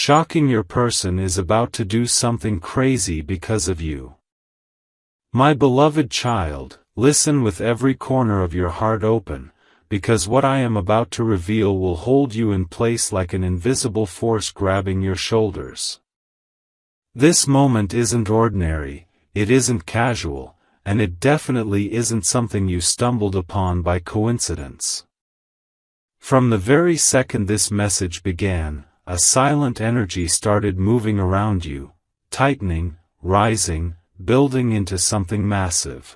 Shocking your person is about to do something crazy because of you. My beloved child, listen with every corner of your heart open, because what I am about to reveal will hold you in place like an invisible force grabbing your shoulders. This moment isn't ordinary, it isn't casual, and it definitely isn't something you stumbled upon by coincidence. From the very second this message began, a silent energy started moving around you, tightening, rising, building into something massive.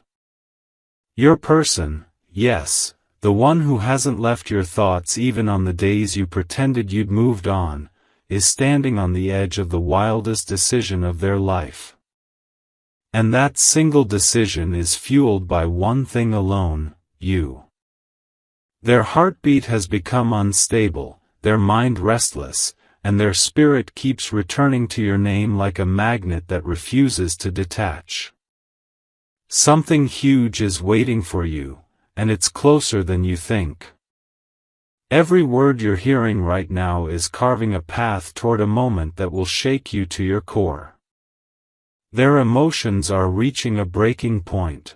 Your person, yes, the one who hasn't left your thoughts even on the days you pretended you'd moved on, is standing on the edge of the wildest decision of their life. And that single decision is fueled by one thing alone, you. Their heartbeat has become unstable, their mind restless, and their spirit keeps returning to your name like a magnet that refuses to detach. Something huge is waiting for you, and it's closer than you think. Every word you're hearing right now is carving a path toward a moment that will shake you to your core. Their emotions are reaching a breaking point.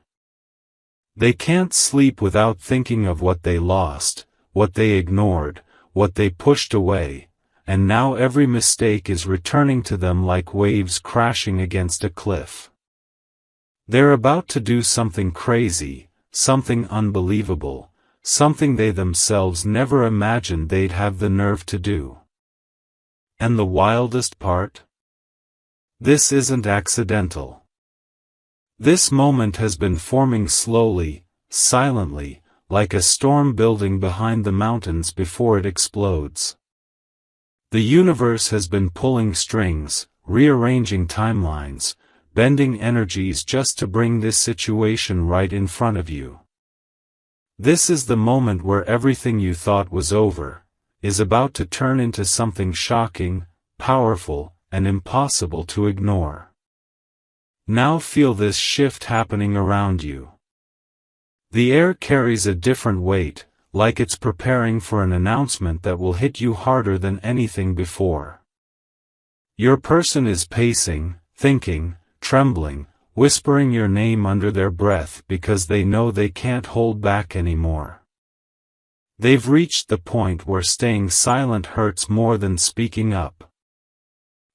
They can't sleep without thinking of what they lost, what they ignored, what they pushed away, and now every mistake is returning to them like waves crashing against a cliff. They're about to do something crazy, something unbelievable, something they themselves never imagined they'd have the nerve to do. And the wildest part? This isn't accidental. This moment has been forming slowly, silently, like a storm building behind the mountains before it explodes. The universe has been pulling strings, rearranging timelines, bending energies just to bring this situation right in front of you. This is the moment where everything you thought was over, is about to turn into something shocking, powerful, and impossible to ignore. Now feel this shift happening around you. The air carries a different weight, like it's preparing for an announcement that will hit you harder than anything before. Your person is pacing, thinking, trembling, whispering your name under their breath because they know they can't hold back anymore. They've reached the point where staying silent hurts more than speaking up.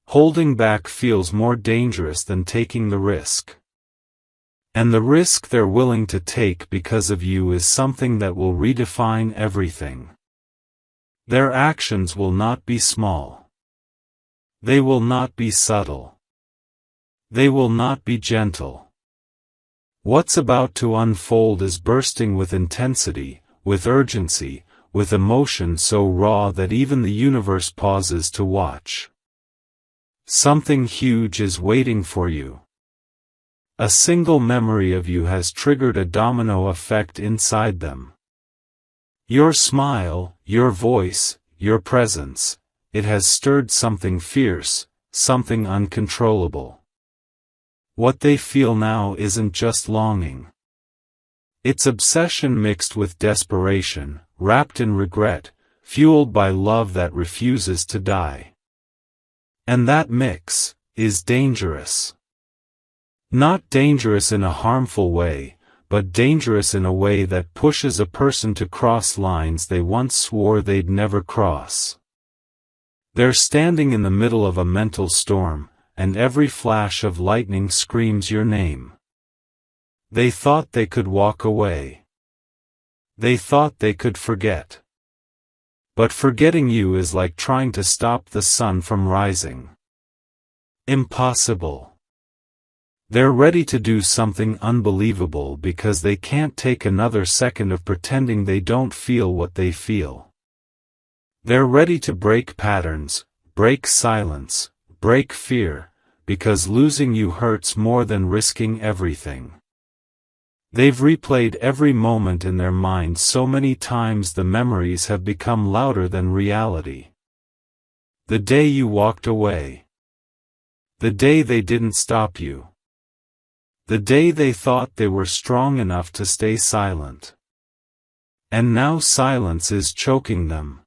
Holding back feels more dangerous than taking the risk. And the risk they're willing to take because of you is something that will redefine everything. Their actions will not be small. They will not be subtle. They will not be gentle. What's about to unfold is bursting with intensity, with urgency, with emotion so raw that even the universe pauses to watch. Something huge is waiting for you. A single memory of you has triggered a domino effect inside them. Your smile, your voice, your presence, it has stirred something fierce, something uncontrollable. What they feel now isn't just longing. It's obsession mixed with desperation, wrapped in regret, fueled by love that refuses to die. And that mix is dangerous. Not dangerous in a harmful way, but dangerous in a way that pushes a person to cross lines they once swore they'd never cross. They're standing in the middle of a mental storm, and every flash of lightning screams your name. They thought they could walk away. They thought they could forget. But forgetting you is like trying to stop the sun from rising. Impossible. They're ready to do something unbelievable because they can't take another second of pretending they don't feel what they feel. They're ready to break patterns, break silence, break fear, because losing you hurts more than risking everything. They've replayed every moment in their mind so many times the memories have become louder than reality. The day you walked away. The day they didn't stop you. The day they thought they were strong enough to stay silent. And now silence is choking them.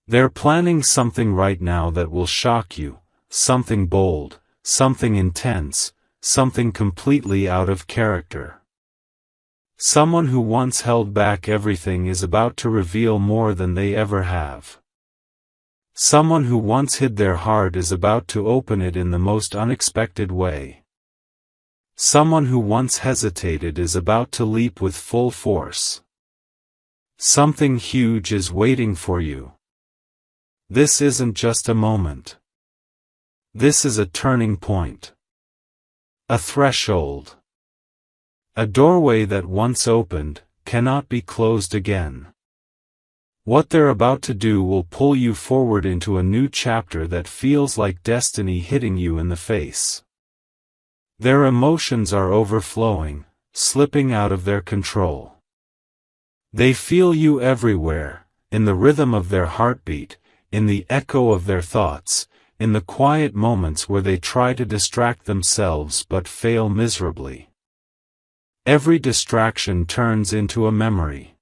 They're planning something right now that will shock you, something bold, something intense, something completely out of character. Someone who once held back everything is about to reveal more than they ever have. Someone who once hid their heart is about to open it in the most unexpected way. Someone who once hesitated is about to leap with full force. Something huge is waiting for you. This isn't just a moment. This is a turning point. A threshold. A doorway that once opened, cannot be closed again. What they're about to do will pull you forward into a new chapter that feels like destiny hitting you in the face. Their emotions are overflowing, slipping out of their control. They feel you everywhere, in the rhythm of their heartbeat, in the echo of their thoughts, in the quiet moments where they try to distract themselves but fail miserably. Every distraction turns into a memory.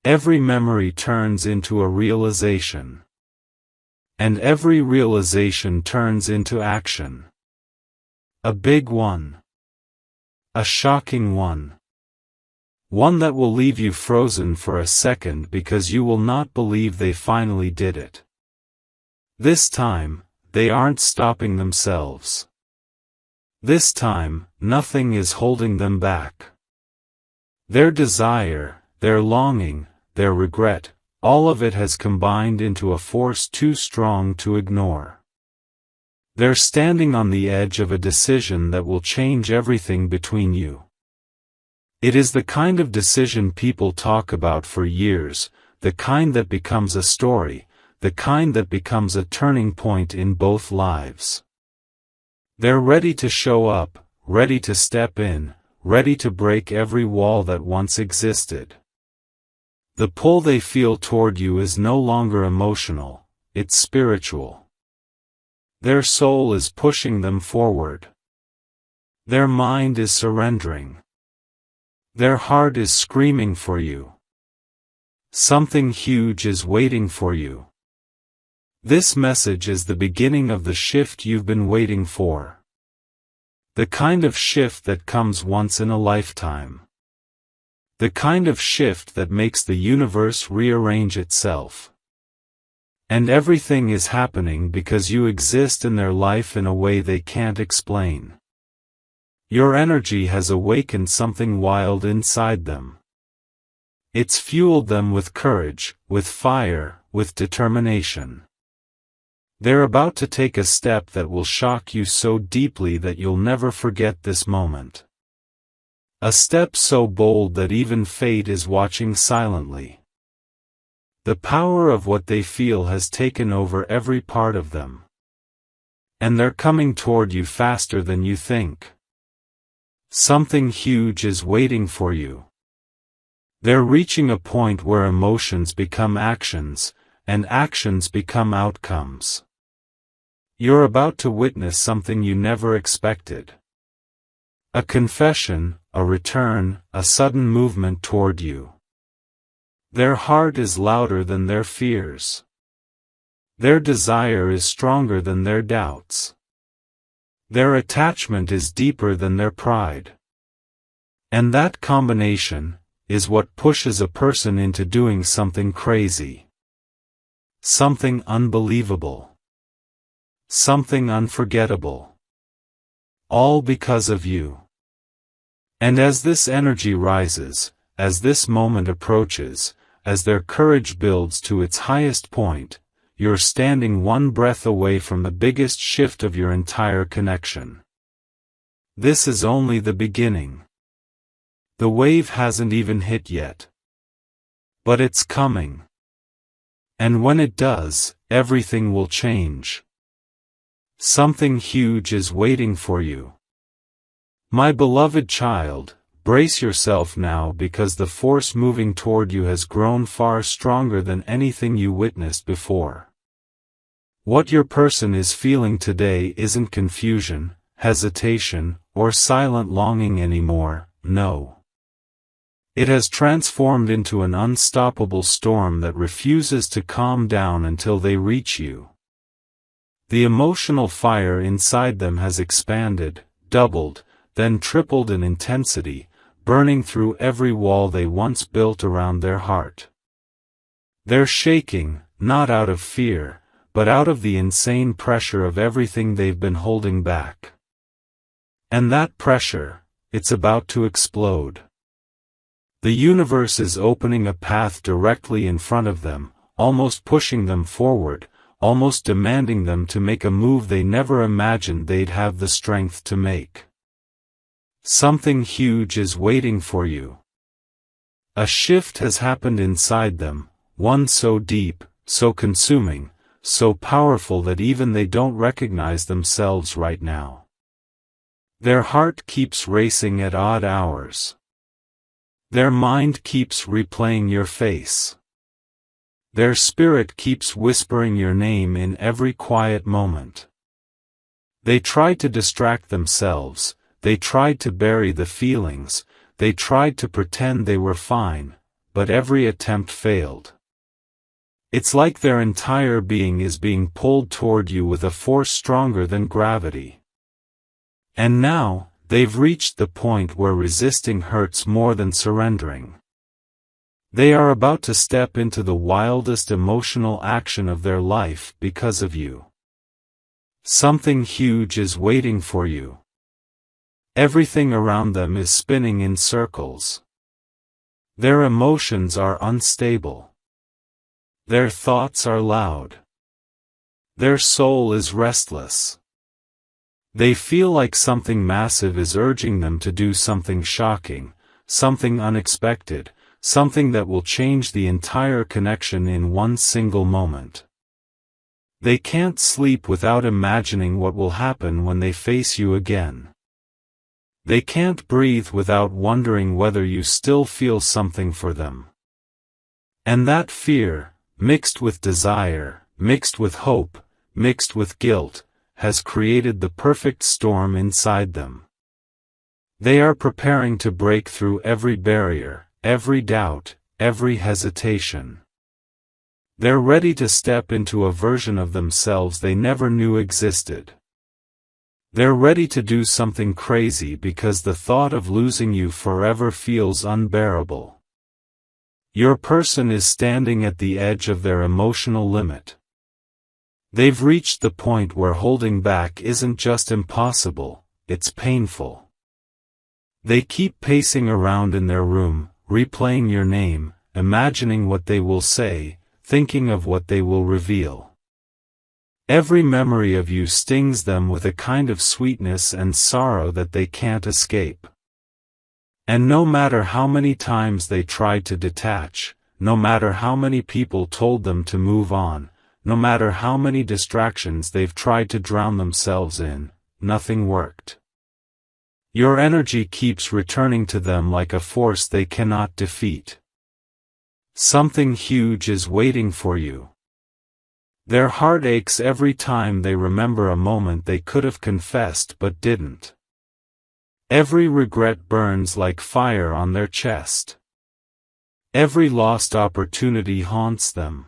Every memory turns into a realization. And every realization turns into action. A big one. A shocking one. One that will leave you frozen for a second because you will not believe they finally did it. This time, they aren't stopping themselves. This time, nothing is holding them back. Their desire, their longing, their regret, all of it has combined into a force too strong to ignore. They're standing on the edge of a decision that will change everything between you. It is the kind of decision people talk about for years, the kind that becomes a story, the kind that becomes a turning point in both lives. They're ready to show up, ready to step in, ready to break every wall that once existed. The pull they feel toward you is no longer emotional, it's spiritual. Their soul is pushing them forward. Their mind is surrendering. Their heart is screaming for you. Something huge is waiting for you. This message is the beginning of the shift you've been waiting for. The kind of shift that comes once in a lifetime. The kind of shift that makes the universe rearrange itself. And everything is happening because you exist in their life in a way they can't explain. Your energy has awakened something wild inside them. It's fueled them with courage, with fire, with determination. They're about to take a step that will shock you so deeply that you'll never forget this moment. A step so bold that even fate is watching silently. The power of what they feel has taken over every part of them. And they're coming toward you faster than you think. Something huge is waiting for you. They're reaching a point where emotions become actions, and actions become outcomes. You're about to witness something you never expected. A confession, a return, a sudden movement toward you. Their heart is louder than their fears. Their desire is stronger than their doubts. Their attachment is deeper than their pride. And that combination is what pushes a person into doing something crazy. Something unbelievable. Something unforgettable. All because of you. And as this energy rises, as this moment approaches, as their courage builds to its highest point, you're standing one breath away from the biggest shift of your entire connection. This is only the beginning. The wave hasn't even hit yet. But it's coming. And when it does, everything will change. Something huge is waiting for you. My beloved child, brace yourself now because the force moving toward you has grown far stronger than anything you witnessed before. What your person is feeling today isn't confusion, hesitation, or silent longing anymore, no. It has transformed into an unstoppable storm that refuses to calm down until they reach you. The emotional fire inside them has expanded, doubled, then tripled in intensity, burning through every wall they once built around their heart. They're shaking, not out of fear, but out of the insane pressure of everything they've been holding back. And that pressure, it's about to explode. The universe is opening a path directly in front of them, almost pushing them forward, almost demanding them to make a move they never imagined they'd have the strength to make. Something huge is waiting for you. A shift has happened inside them, one so deep, so consuming, so powerful that even they don't recognize themselves right now. Their heart keeps racing at odd hours. Their mind keeps replaying your face. Their spirit keeps whispering your name in every quiet moment. They tried to distract themselves, they tried to bury the feelings, they tried to pretend they were fine, but every attempt failed. It's like their entire being is being pulled toward you with a force stronger than gravity. And now, they've reached the point where resisting hurts more than surrendering. They are about to step into the wildest emotional action of their life because of you. Something huge is waiting for you. Everything around them is spinning in circles. Their emotions are unstable. Their thoughts are loud. Their soul is restless. They feel like something massive is urging them to do something shocking, something unexpected, something that will change the entire connection in one single moment. They can't sleep without imagining what will happen when they face you again. They can't breathe without wondering whether you still feel something for them. And that fear, mixed with desire, mixed with hope, mixed with guilt, has created the perfect storm inside them. They are preparing to break through every barrier, every doubt, every hesitation. They're ready to step into a version of themselves they never knew existed. They're ready to do something crazy because the thought of losing you forever feels unbearable. Your person is standing at the edge of their emotional limit. They've reached the point where holding back isn't just impossible, it's painful. They keep pacing around in their room, replaying your name, imagining what they will say, thinking of what they will reveal. Every memory of you stings them with a kind of sweetness and sorrow that they can't escape. And no matter how many times they tried to detach, no matter how many people told them to move on, no matter how many distractions they've tried to drown themselves in, nothing worked. Your energy keeps returning to them like a force they cannot defeat. Something huge is waiting for you. Their heart aches every time they remember a moment they could have confessed but didn't. Every regret burns like fire on their chest. Every lost opportunity haunts them.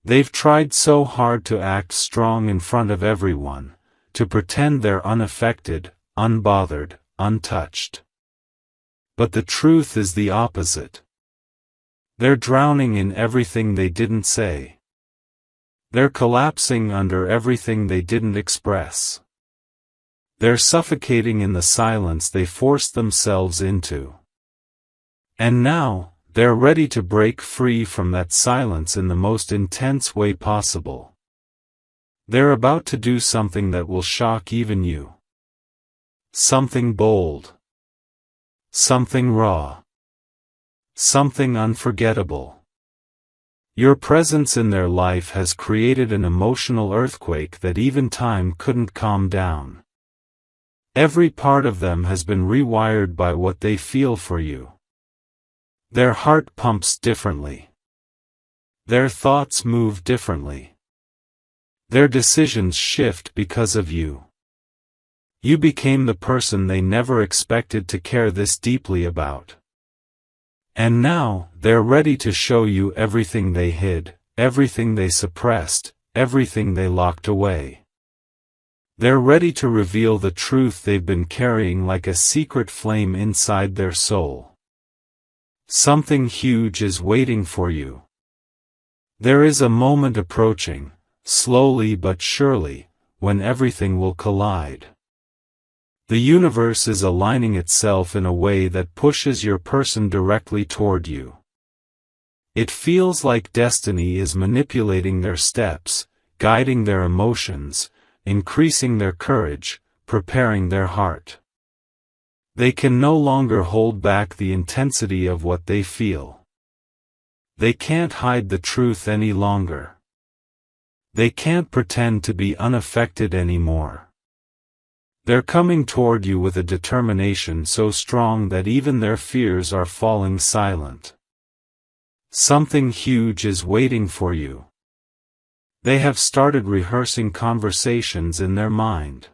They've tried so hard to act strong in front of everyone, to pretend they're unaffected, unbothered, untouched. But the truth is the opposite. They're drowning in everything they didn't say. They're collapsing under everything they didn't express. They're suffocating in the silence they forced themselves into. And now, they're ready to break free from that silence in the most intense way possible. They're about to do something that will shock even you. Something bold. Something raw. Something unforgettable. Your presence in their life has created an emotional earthquake that even time couldn't calm down. Every part of them has been rewired by what they feel for you. Their heart pumps differently. Their thoughts move differently. Their decisions shift because of you. You became the person they never expected to care this deeply about. And now, they're ready to show you everything they hid, everything they suppressed, everything they locked away. They're ready to reveal the truth they've been carrying like a secret flame inside their soul. Something huge is waiting for you. There is a moment approaching, slowly but surely, when everything will collide. The universe is aligning itself in a way that pushes your person directly toward you. It feels like destiny is manipulating their steps, guiding their emotions, increasing their courage, preparing their heart. They can no longer hold back the intensity of what they feel. They can't hide the truth any longer. They can't pretend to be unaffected anymore. They're coming toward you with a determination so strong that even their fears are falling silent. Something huge is waiting for you. They have started rehearsing conversations in their mind.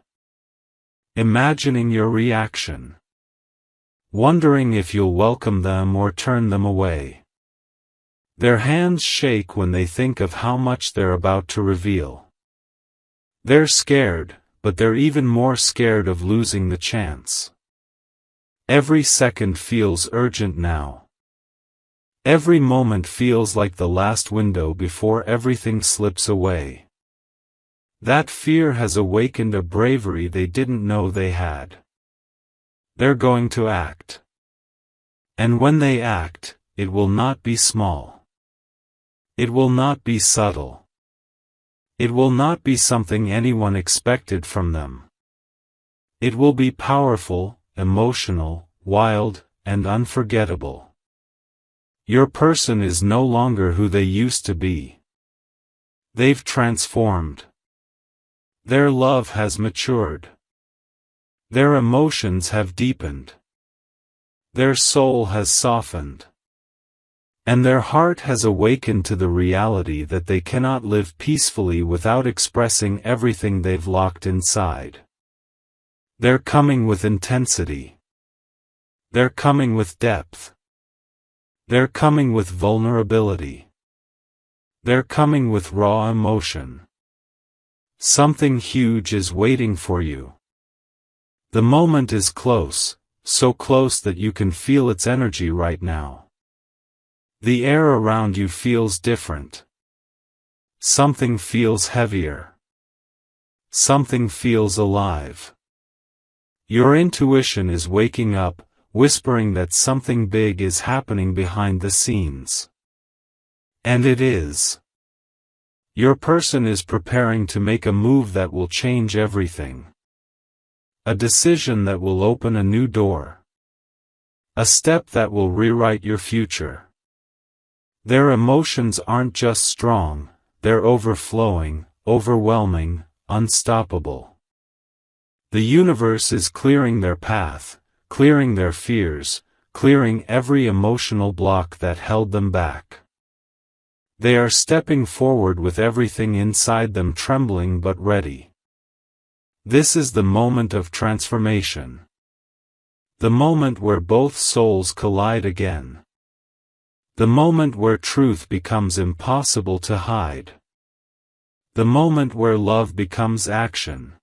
Imagining your reaction. Wondering if you'll welcome them or turn them away. Their hands shake when they think of how much they're about to reveal. They're scared, but they're even more scared of losing the chance. Every second feels urgent now. Every moment feels like the last window before everything slips away. That fear has awakened a bravery they didn't know they had. They're going to act. And when they act, it will not be small. It will not be subtle. It will not be something anyone expected from them. It will be powerful, emotional, wild, and unforgettable. Your person is no longer who they used to be. They've transformed. Their love has matured. Their emotions have deepened. Their soul has softened. And their heart has awakened to the reality that they cannot live peacefully without expressing everything they've locked inside. They're coming with intensity. They're coming with depth. They're coming with vulnerability. They're coming with raw emotion. Something huge is waiting for you. The moment is close, so close that you can feel its energy right now. The air around you feels different. Something feels heavier. Something feels alive. Your intuition is waking up, whispering that something big is happening behind the scenes. And it is. Your person is preparing to make a move that will change everything. A decision that will open a new door. A step that will rewrite your future. Their emotions aren't just strong, they're overflowing, overwhelming, unstoppable. The universe is clearing their path, clearing their fears, clearing every emotional block that held them back. They are stepping forward with everything inside them trembling but ready. This is the moment of transformation. The moment where both souls collide again. The moment where truth becomes impossible to hide. The moment where love becomes action.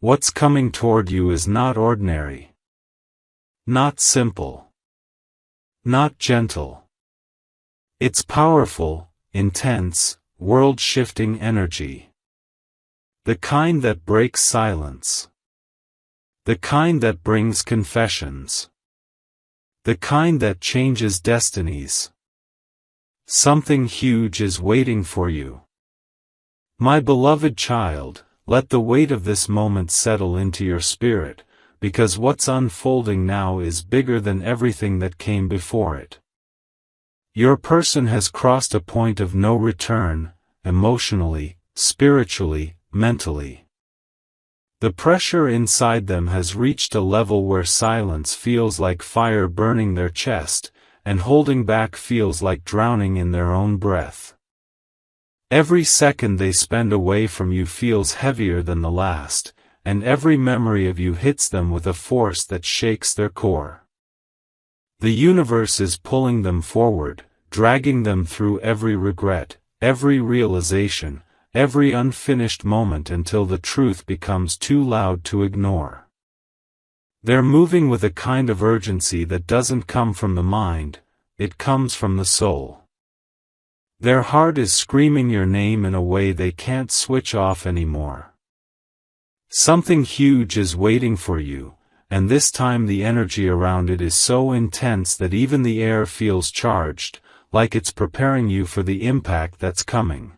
What's coming toward you is not ordinary. Not simple. Not gentle. It's powerful, intense, world-shifting energy. The kind that breaks silence. The kind that brings confessions. The kind that changes destinies. Something huge is waiting for you. My beloved child, let the weight of this moment settle into your spirit, because what's unfolding now is bigger than everything that came before it. Your person has crossed a point of no return, emotionally, spiritually, mentally. The pressure inside them has reached a level where silence feels like fire burning their chest, and holding back feels like drowning in their own breath. Every second they spend away from you feels heavier than the last, and every memory of you hits them with a force that shakes their core. The universe is pulling them forward, dragging them through every regret, every realization, every unfinished moment until the truth becomes too loud to ignore. They're moving with a kind of urgency that doesn't come from the mind, it comes from the soul. Their heart is screaming your name in a way they can't switch off anymore. Something huge is waiting for you, and this time the energy around it is so intense that even the air feels charged, like it's preparing you for the impact that's coming.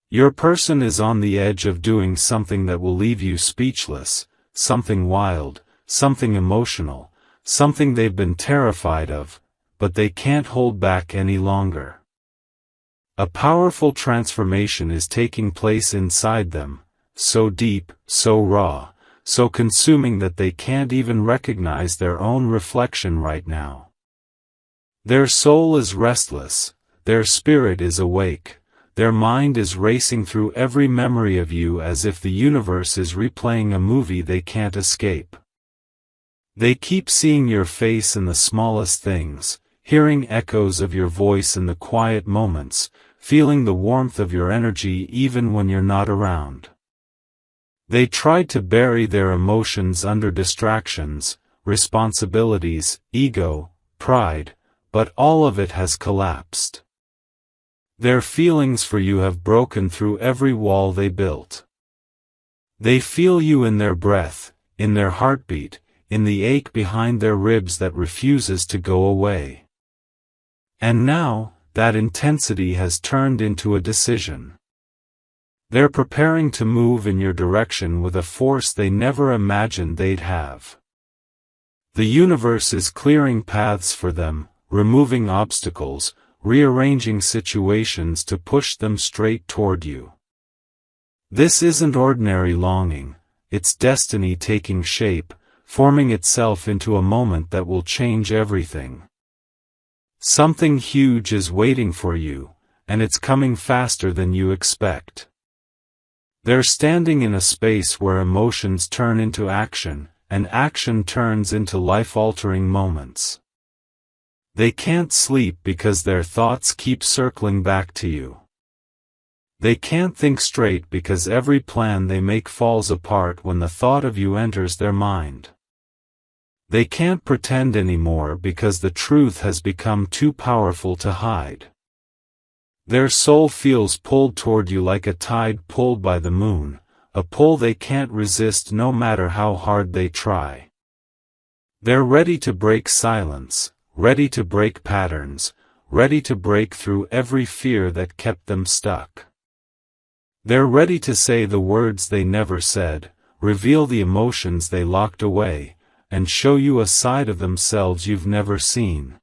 Your person is on the edge of doing something that will leave you speechless, something wild, something emotional, something they've been terrified of, but they can't hold back any longer. A powerful transformation is taking place inside them, so deep, so raw, so consuming that they can't even recognize their own reflection right now. Their soul is restless, their spirit is awake, their mind is racing through every memory of you as if the universe is replaying a movie they can't escape. They keep seeing your face in the smallest things, hearing echoes of your voice in the quiet moments, feeling the warmth of your energy even when you're not around. They tried to bury their emotions under distractions, responsibilities, ego, pride, but all of it has collapsed. Their feelings for you have broken through every wall they built. They feel you in their breath, in their heartbeat, in the ache behind their ribs that refuses to go away. And now, that intensity has turned into a decision. They're preparing to move in your direction with a force they never imagined they'd have. The universe is clearing paths for them, removing obstacles, rearranging situations to push them straight toward you. This isn't ordinary longing, it's destiny taking shape, forming itself into a moment that will change everything. Something huge is waiting for you, and it's coming faster than you expect. They're standing in a space where emotions turn into action, and action turns into life-altering moments. They can't sleep because their thoughts keep circling back to you. They can't think straight because every plan they make falls apart when the thought of you enters their mind. They can't pretend anymore because the truth has become too powerful to hide. Their soul feels pulled toward you like a tide pulled by the moon, a pull they can't resist no matter how hard they try. They're ready to break silence, ready to break patterns, ready to break through every fear that kept them stuck. They're ready to say the words they never said, reveal the emotions they locked away, and show you a side of themselves you've never seen.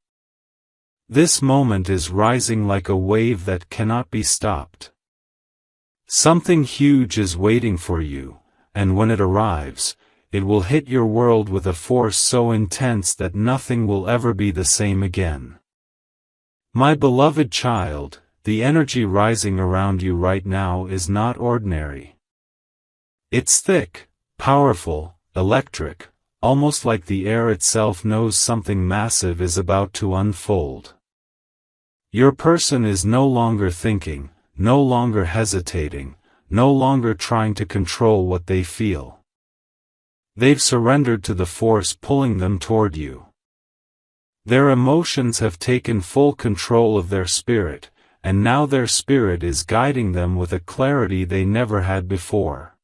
This moment is rising like a wave that cannot be stopped. Something huge is waiting for you, and when it arrives, it will hit your world with a force so intense that nothing will ever be the same again. My beloved child, the energy rising around you right now is not ordinary. It's thick, powerful, electric, almost like the air itself knows something massive is about to unfold. Your person is no longer thinking, no longer hesitating, no longer trying to control what they feel. They've surrendered to the force pulling them toward you. Their emotions have taken full control of their spirit, and now their spirit is guiding them with a clarity they never had before.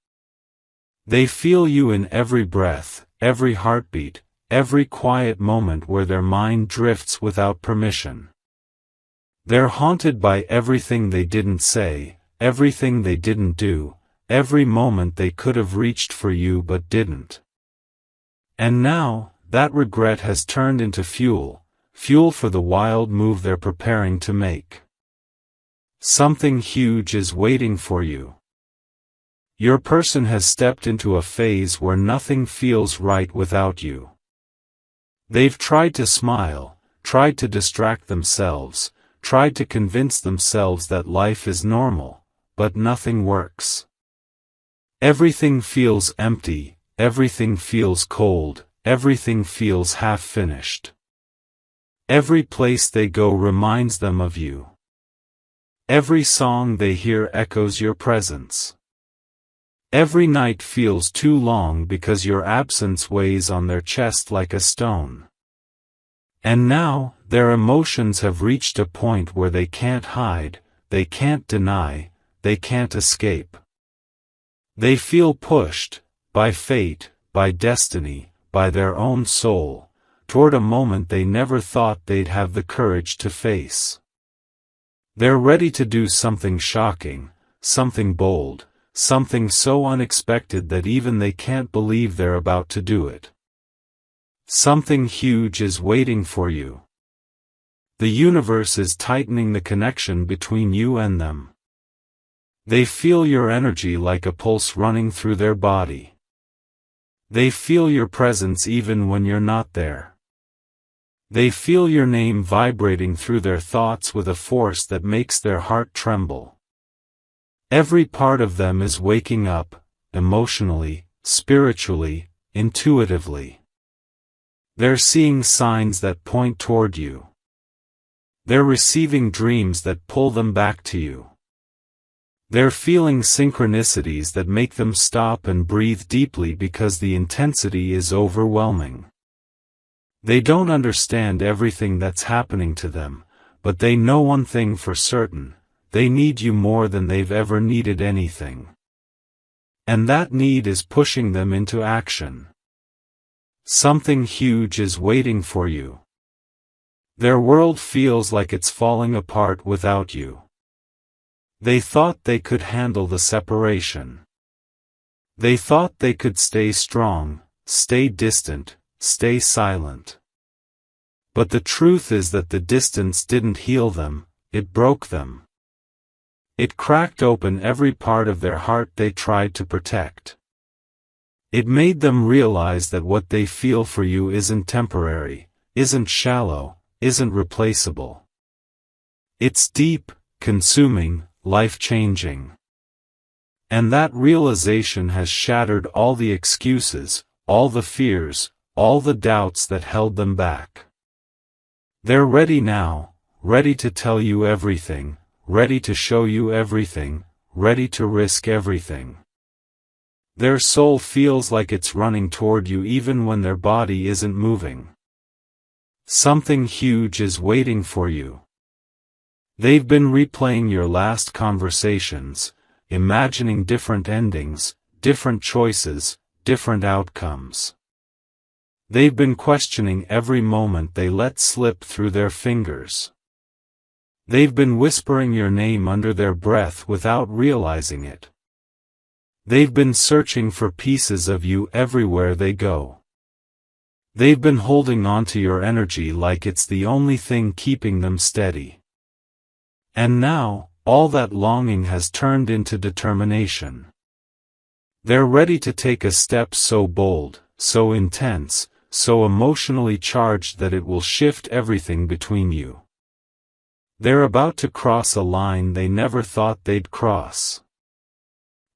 They feel you in every breath, every heartbeat, every quiet moment where their mind drifts without permission. They're haunted by everything they didn't say, everything they didn't do, every moment they could have reached for you but didn't. And now, that regret has turned into fuel, fuel for the wild move they're preparing to make. Something huge is waiting for you. Your person has stepped into a phase where nothing feels right without you. They've tried to smile, tried to distract themselves, tried to convince themselves that life is normal, but nothing works. Everything feels empty, everything feels cold, everything feels half-finished. Every place they go reminds them of you. Every song they hear echoes your presence. Every night feels too long because your absence weighs on their chest like a stone. And now, their emotions have reached a point where they can't hide, they can't deny, they can't escape. They feel pushed, by fate, by destiny, by their own soul, toward a moment they never thought they'd have the courage to face. They're ready to do something shocking, something bold, something so unexpected that even they can't believe they're about to do it. Something huge is waiting for you. The universe is tightening the connection between you and them. They feel your energy like a pulse running through their body. They feel your presence even when you're not there. They feel your name vibrating through their thoughts with a force that makes their heart tremble. Every part of them is waking up, emotionally, spiritually, intuitively. They're seeing signs that point toward you. They're receiving dreams that pull them back to you. They're feeling synchronicities that make them stop and breathe deeply because the intensity is overwhelming. They don't understand everything that's happening to them, but they know one thing for certain: they need you more than they've ever needed anything. And that need is pushing them into action. Something huge is waiting for you. Their world feels like it's falling apart without you. They thought they could handle the separation. They thought they could stay strong, stay distant, stay silent. But the truth is that the distance didn't heal them, it broke them. It cracked open every part of their heart they tried to protect. It made them realize that what they feel for you isn't temporary, isn't shallow, isn't replaceable. It's deep, consuming, life-changing. And that realization has shattered all the excuses, all the fears, all the doubts that held them back. They're ready now, ready to tell you everything, ready to show you everything, ready to risk everything. Their soul feels like it's running toward you even when their body isn't moving. Something huge is waiting for you. They've been replaying your last conversations, imagining different endings, different choices, different outcomes. They've been questioning every moment they let slip through their fingers. They've been whispering your name under their breath without realizing it. They've been searching for pieces of you everywhere they go. They've been holding on to your energy like it's the only thing keeping them steady. And now, all that longing has turned into determination. They're ready to take a step so bold, so intense, so emotionally charged that it will shift everything between you. They're about to cross a line they never thought they'd cross.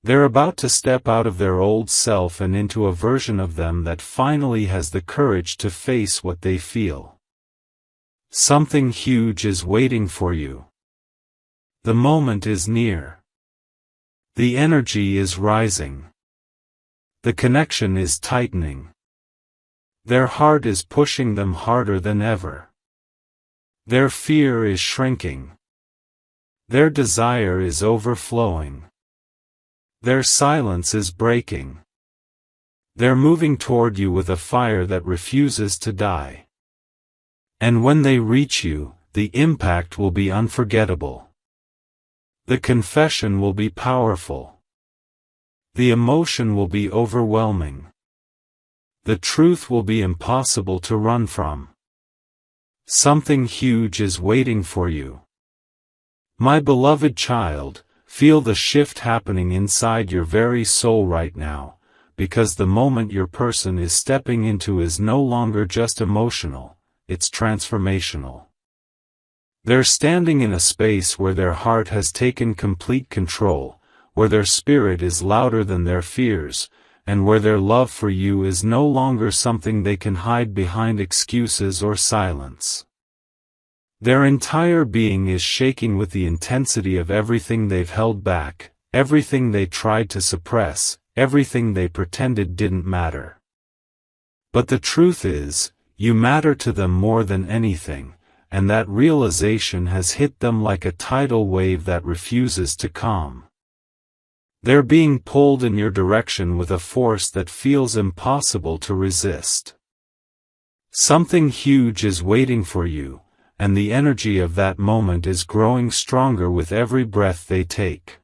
They're about to step out of their old self and into a version of them that finally has the courage to face what they feel. Something huge is waiting for you. The moment is near. The energy is rising. The connection is tightening. Their heart is pushing them harder than ever. Their fear is shrinking. Their desire is overflowing. Their silence is breaking. They're moving toward you with a fire that refuses to die. And when they reach you, the impact will be unforgettable. The confession will be powerful. The emotion will be overwhelming. The truth will be impossible to run from. Something huge is waiting for you. My beloved child, feel the shift happening inside your very soul right now, because the moment your person is stepping into is no longer just emotional, it's transformational. They're standing in a space where their heart has taken complete control, where their spirit is louder than their fears, and where their love for you is no longer something they can hide behind excuses or silence. Their entire being is shaking with the intensity of everything they've held back, everything they tried to suppress, everything they pretended didn't matter. But the truth is, you matter to them more than anything, and that realization has hit them like a tidal wave that refuses to calm. They're being pulled in your direction with a force that feels impossible to resist. Something huge is waiting for you, and the energy of that moment is growing stronger with every breath they take.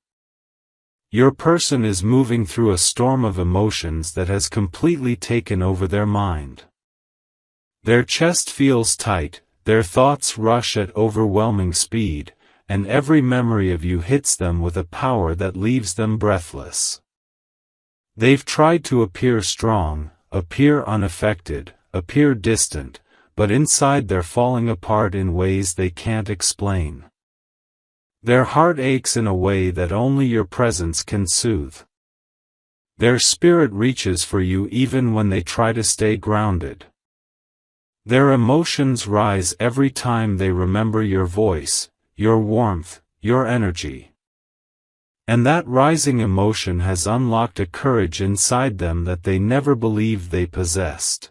Your person is moving through a storm of emotions that has completely taken over their mind. Their chest feels tight, their thoughts rush at overwhelming speed, and every memory of you hits them with a power that leaves them breathless. They've tried to appear strong, appear unaffected, appear distant, but inside they're falling apart in ways they can't explain. Their heart aches in a way that only your presence can soothe. Their spirit reaches for you even when they try to stay grounded. Their emotions rise every time they remember your voice, your warmth, your energy. And that rising emotion has unlocked a courage inside them that they never believed they possessed.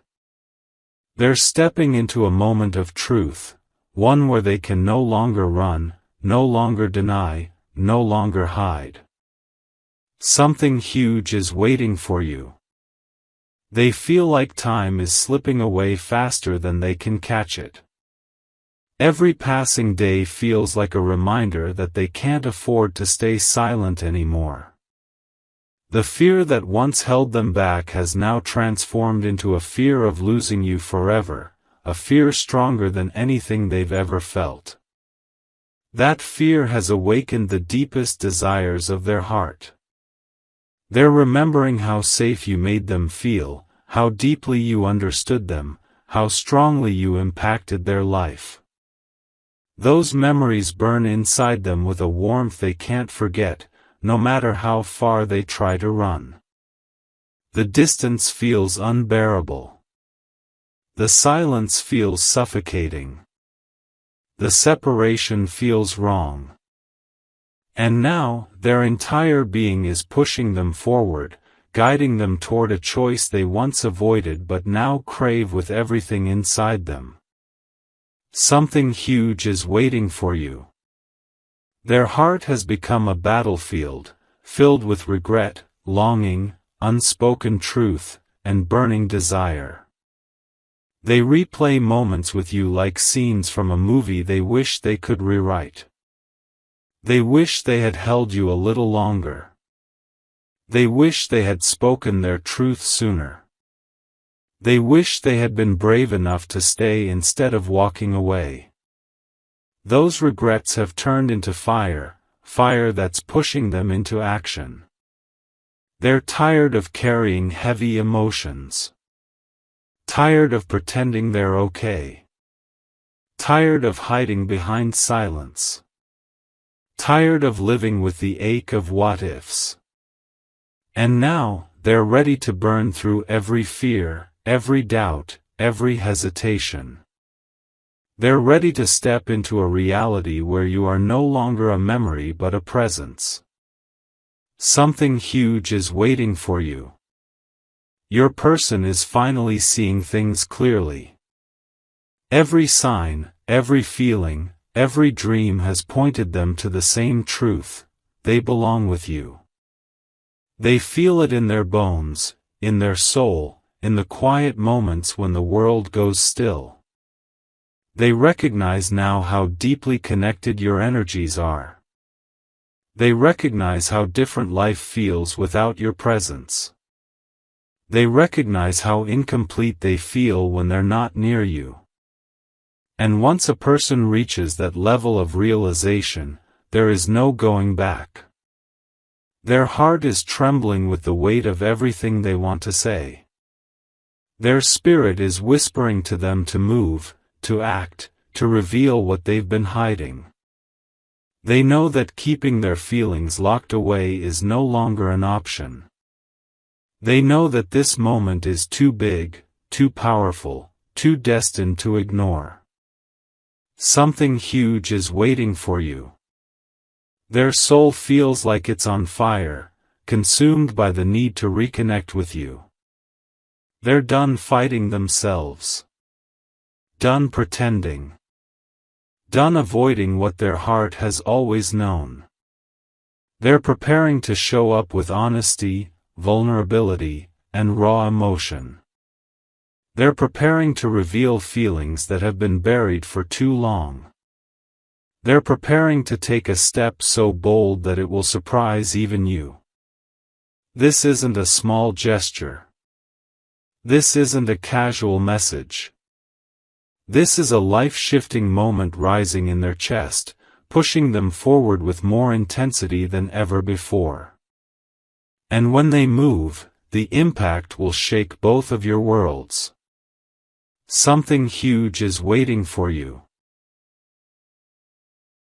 They're stepping into a moment of truth, one where they can no longer run, no longer deny, no longer hide. Something huge is waiting for you. They feel like time is slipping away faster than they can catch it. Every passing day feels like a reminder that they can't afford to stay silent anymore. The fear that once held them back has now transformed into a fear of losing you forever, a fear stronger than anything they've ever felt. That fear has awakened the deepest desires of their heart. They're remembering how safe you made them feel, how deeply you understood them, how strongly you impacted their life. Those memories burn inside them with a warmth they can't forget, no matter how far they try to run. The distance feels unbearable. The silence feels suffocating. The separation feels wrong. And now, their entire being is pushing them forward, guiding them toward a choice they once avoided but now crave with everything inside them. Something huge is waiting for you. Their heart has become a battlefield, filled with regret, longing, unspoken truth, and burning desire. They replay moments with you like scenes from a movie they wish they could rewrite. They wish they had held you a little longer. They wish they had spoken their truth sooner. They wish they had been brave enough to stay instead of walking away. Those regrets have turned into fire, fire that's pushing them into action. They're tired of carrying heavy emotions. Tired of pretending they're okay. Tired of hiding behind silence. Tired of living with the ache of what-ifs. And now, they're ready to burn through every fear, every doubt, every hesitation. They're ready to step into a reality where you are no longer a memory but a presence. Something huge is waiting for you. Your person is finally seeing things clearly. Every sign, every feeling, every dream has pointed them to the same truth: they belong with you. They feel it in their bones, in their soul, in the quiet moments when the world goes still. They recognize now how deeply connected your energies are. They recognize how different life feels without your presence. They recognize how incomplete they feel when they're not near you. And once a person reaches that level of realization, there is no going back. Their heart is trembling with the weight of everything they want to say. Their spirit is whispering to them to move, to act, to reveal what they've been hiding. They know that keeping their feelings locked away is no longer an option. They know that this moment is too big, too powerful, too destined to ignore. Something huge is waiting for you. Their soul feels like it's on fire, consumed by the need to reconnect with you. They're done fighting themselves. Done pretending. Done avoiding what their heart has always known. They're preparing to show up with honesty, vulnerability, and raw emotion. They're preparing to reveal feelings that have been buried for too long. They're preparing to take a step so bold that it will surprise even you. This isn't a small gesture. This isn't a casual message. This is a life-shifting moment rising in their chest, pushing them forward with more intensity than ever before. And when they move, the impact will shake both of your worlds. Something huge is waiting for you.